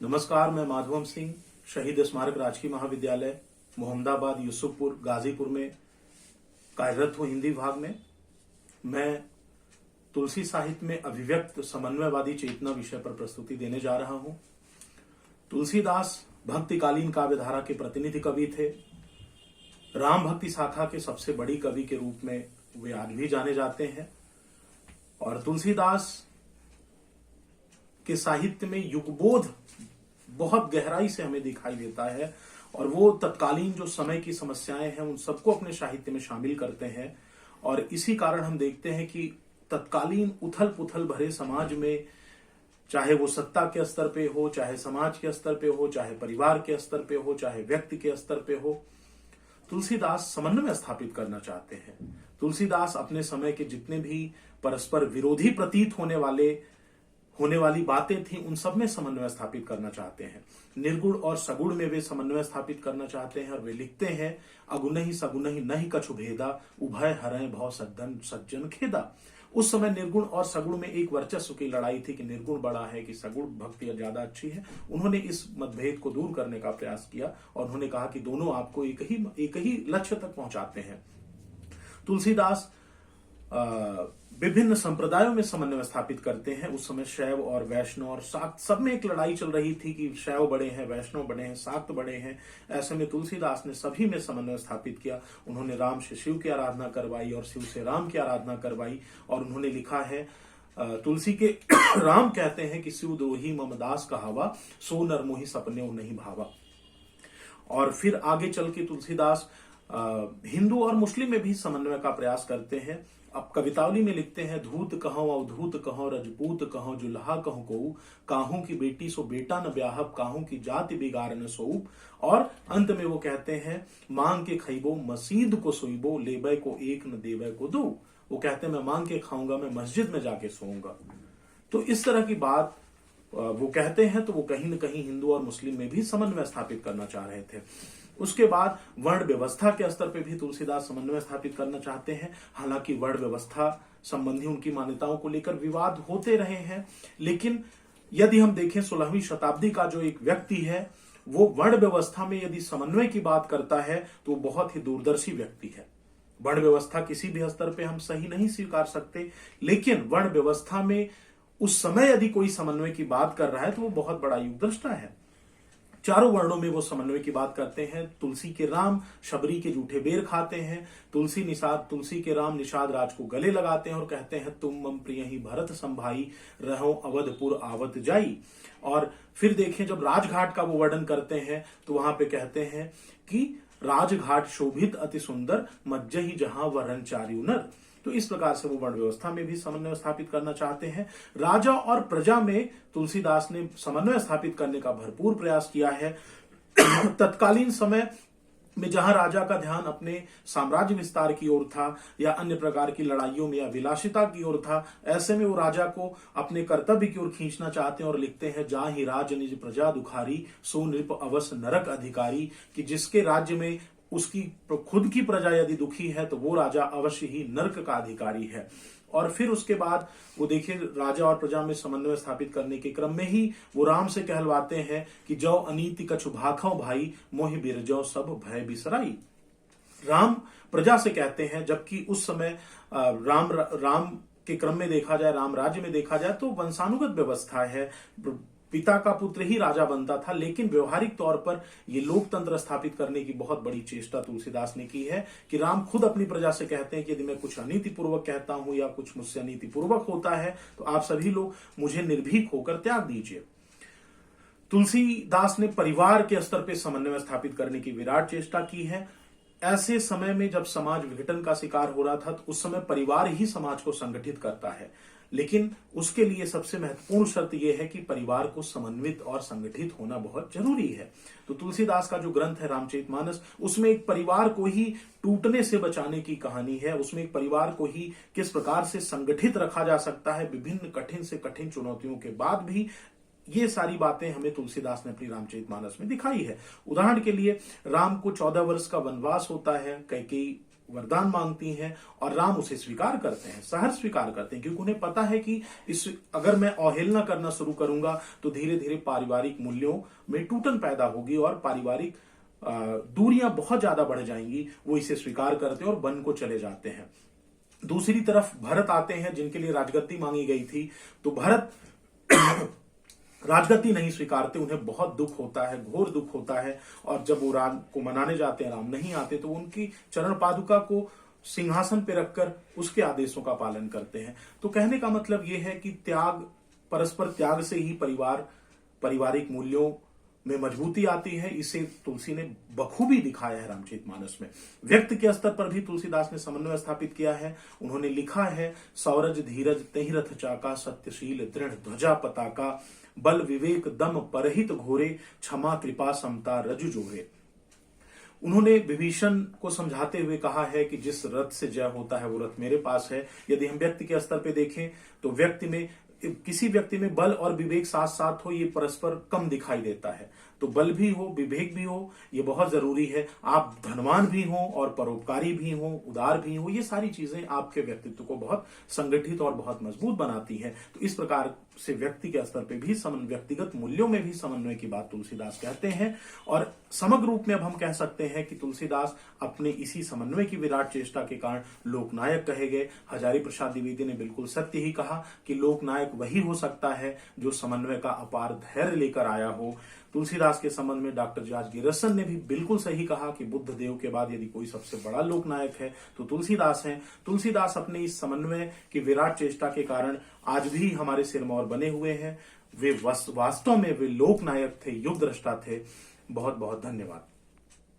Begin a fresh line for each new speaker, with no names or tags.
नमस्कार, मैं माधवम सिंह, शहीद स्मारक राजकीय महाविद्यालय मोहम्मदाबाद यूसुफपुर गाजीपुर में कार्यरत हूँ हिंदी विभाग में। मैं तुलसी साहित्य में अभिव्यक्त समन्वयवादी चेतना विषय पर प्रस्तुति देने जा रहा हूँ। तुलसीदास भक्तिकालीन काव्यधारा के प्रतिनिधि कवि थे। राम भक्ति शाखा के सबसे बड़ी कवि के रूप में वे आज भी जाने जाते हैं और तुलसीदास के साहित्य में युगबोध बहुत गहराई से हमें दिखाई देता है और वो तत्कालीन जो समय की समस्याएं हैं उन सबको अपने साहित्य में शामिल करते हैं। और इसी कारण हम देखते हैं कि तत्कालीन उथल पुथल भरे समाज में, चाहे वो सत्ता के स्तर पे हो, चाहे समाज के स्तर पे हो, चाहे परिवार के स्तर पे हो, चाहे व्यक्ति के स्तर पे हो, तुलसीदास समन्वय स्थापित करना चाहते हैं। तुलसीदास अपने समय के जितने भी परस्पर विरोधी प्रतीत होने वाली बातें थी उन सब में समन्वय स्थापित करना चाहते हैं। निर्गुण और सगुण में वे समन्वय स्थापित करना चाहते हैं और वे लिखते हैं, अगुनहि सगुनहि नहीं कछु भेदा, उभय हरय भव सज्जन खेदा। उस समय निर्गुण और सगुण में एक वर्चस्व की लड़ाई थी कि निर्गुण बड़ा है कि सगुण भक्ति ज्यादा अच्छी है। उन्होंने इस मतभेद को दूर करने का प्रयास किया और उन्होंने कहा कि दोनों आपको एक ही लक्ष्य तक पहुंचाते हैं। तुलसीदास विभिन्न संप्रदायों में समन्वय स्थापित करते हैं। उस समय शैव और वैष्णव और शाक्त सब में एक लड़ाई चल रही थी कि शैव बड़े हैं, वैष्णव बड़े हैं, शाक्त बड़े हैं। ऐसे में तुलसीदास ने सभी में समन्वय स्थापित किया। उन्होंने राम से शिव की आराधना करवाई और शिव से राम की आराधना करवाई और उन्होंने लिखा है, तुलसी के राम कहते हैं कि शिव द्रोही मम दास कहावा, सो नर मोहि सपने नहीं भावा। और फिर आगे चल के तुलसीदास हिंदू और मुस्लिम में भी समन्वय का प्रयास करते हैं। अब कवितावली में लिखते हैं, धूत कहो अवधूत कहो रजपूत कहो जुल्हा कहो कोऊ, काहू की बेटी सो बेटा न ब्याहब, काहू की जाति बिगाड़ न सोऊब। और अंत में वो कहते हैं, मांग के खइबो मसीद को सोइबो, लेबे को एक न देबे को दो। वो कहते हैं मैं मांग के खाऊंगा, मैं मस्जिद में जाके सोऊंगा। तो इस तरह की बात वो कहते हैं। तो वो कहीं न कहीं हिंदू और मुस्लिम में भी समन्वय स्थापित करना चाह रहे थे। उसके बाद वर्ण व्यवस्था के स्तर पे भी तुलसीदास समन्वय स्थापित करना चाहते हैं। हालांकि वर्ण व्यवस्था संबंधी उनकी मान्यताओं को लेकर विवाद होते रहे हैं, लेकिन यदि हम देखें 16वीं शताब्दी का जो एक व्यक्ति है वो वर्ण व्यवस्था में यदि समन्वय की बात करता है तो बहुत ही दूरदर्शी व्यक्ति है। वर्ण व्यवस्था किसी भी स्तर पे हम सही नहीं स्वीकार सकते, लेकिन वर्ण व्यवस्था में उस समय यदि कोई समन्वय की बात कर रहा है तो वो बहुत बड़ा युगदृष्टा है। चारों वर्णों में वो समन्वय की बात करते हैं। तुलसी के राम शबरी के जूठे बेर खाते हैं। तुलसी के राम निषाद राज को गले लगाते हैं और कहते हैं, तुम मम प्रिय ही भरत संभाई, रहो अवधपुर आवत जाई। और फिर देखें जब राजघाट का वो वर्णन करते हैं तो वहां पे कहते हैं कि राजघाट शोभित अति सुंदर, मज्जहि जहां वरण चार्यु नर। तो इस प्रकार से वो वर्ण व्यवस्था में भी समन्वय स्थापित करना चाहते हैं। राजा और प्रजा में तुलसीदास ने समन्वय स्थापित करने का भरपूर प्रयास किया है। तत्कालीन समय में जहां राजा का ध्यान अपने साम्राज्य विस्तार की ओर था या अन्य प्रकार की लड़ाइयों में या विलासिता की ओर था, ऐसे में वो राजा को अपने कर्तव्य की ओर खींचना चाहते हैं और लिखते हैं, जाहि राज निज प्रजा दुखारी, सो नृप अवश्य नरक अधिकारी। कि जिसके राज्य में उसकी खुद की प्रजा यदि दुखी है तो वो राजा अवश्य ही नरक का अधिकारी है। और फिर उसके बाद वो देखिए राजा और प्रजा में समन्वय स्थापित करने के क्रम में ही वो राम से कहलवाते हैं कि जौ अनीति कछु भाखौ भाई, मोहि बिरजौ सब भय बिसराई। राम प्रजा से कहते हैं, जबकि उस समय राम के क्रम में देखा जाए, राम राज्य में देखा जाए तो वंशानुगत व्यवस्था है, पिता का पुत्र ही राजा बनता था। लेकिन व्यवहारिक तौर पर ये लोकतंत्र स्थापित करने की बहुत बड़ी चेष्टा तुलसीदास ने की है कि राम खुद अपनी प्रजा से कहते हैं कि यदि मैं कुछ अनीतिपूर्वक कहता हूं या कुछ मुझसे अनीतिपूर्वक होता है तो आप सभी लोग मुझे निर्भीक होकर त्याग दीजिए। तुलसीदास ने परिवार के स्तर पर समन्वय स्थापित करने की विराट चेष्टा की है। ऐसे समय में जब समाज विघटन का शिकार हो रहा था तो उस समय परिवार ही समाज को संगठित करता है, लेकिन उसके लिए सबसे महत्वपूर्ण शर्त यह है कि परिवार को समन्वित और संगठित होना बहुत जरूरी है। तो तुलसीदास का जो ग्रंथ है रामचरितमानस, उसमें एक परिवार को ही टूटने से बचाने की कहानी है। उसमें एक परिवार को ही किस प्रकार से संगठित रखा जा सकता है विभिन्न कठिन से कठिन चुनौतियों के बाद भी, ये सारी बातें हमें तुलसीदास ने अपनी रामचरितमानस में दिखाई है। उदाहरण के लिए राम को 14 वर्ष का वनवास होता है, कैकेयी वरदान मांगती हैं और राम उसे स्वीकार करते हैं, सहर्ष स्वीकार करते हैं, क्योंकि उन्हें पता है कि इस अगर मैं अवहेलना करना शुरू करूंगा तो धीरे धीरे पारिवारिक मूल्यों में टूटन पैदा होगी और पारिवारिक दूरियां बहुत ज्यादा बढ़ जाएंगी। वो इसे स्वीकार करते हैं और वन को चले जाते हैं। दूसरी तरफ भरत आते हैं, जिनके लिए राजगद्दी मांगी गई थी, तो भरत राजगद्दी नहीं स्वीकारते, उन्हें बहुत दुख होता है, घोर दुख होता है। और जब वो राम को मनाने जाते हैं, राम नहीं आते, तो उनकी चरण पादुका को सिंहासन पे रखकर उसके आदेशों का पालन करते हैं। तो कहने का मतलब यह है कि त्याग, परस्पर त्याग से ही पारिवारिक मूल्यों में मजबूती आती है। इसे तुलसी ने बखूबी दिखाया है रामचरितमानस में। व्यक्ति के स्तर पर भी तुलसीदास ने समन्वय स्थापित किया है। उन्होंने लिखा है, सौरज धीरज तहि रथ चाका, सत्यशील दृढ़ ध्वजा पताका, बल विवेक दम परहित घोरे, क्षमा कृपा समता रजु जोरे। उन्होंने विभीषण को समझाते हुए कहा है कि जिस रथ से जय होता है वो रथ मेरे पास है। यदि हम व्यक्ति के स्तर पे देखें तो किसी व्यक्ति में बल और विवेक साथ साथ हो, ये परस्पर कम दिखाई देता है। तो बल भी हो, विवेक भी हो, ये बहुत जरूरी है। आप धनवान भी हो और परोपकारी भी हो, उदार भी हो, ये सारी चीजें आपके व्यक्तित्व को बहुत संगठित और बहुत मजबूत बनाती है। तो इस प्रकार से व्यक्ति के स्तर पे भी व्यक्तिगत मूल्यों में भी समन्वय की बात तुलसीदास कहते हैं। और समग्र रूप में अब हम कह सकते हैं कि तुलसीदास अपने इसी समन्वय की विराट चेष्टा के कारण लोकनायक कहे गए। हजारी प्रसाद द्विवेदी ने बिल्कुल सत्य ही कहा कि लोकनायक वही हो सकता है जो समन्वय का अपार धैर्य लेकर आया हो। तुलसीदास के संबंध में डॉक्टर जॉर्ज गिरिसन ने भी बिल्कुल सही कहा कि बुद्ध देव के बाद यदि कोई सबसे बड़ा लोकनायक है तो तुलसीदास हैं। तुलसीदास अपने इस समन्वय की विराट चेष्टा के कारण आज भी हमारे सिरमौर बने हुए हैं। वे वास्तव में वे लोकनायक थे, युग दृष्टा थे। बहुत बहुत धन्यवाद।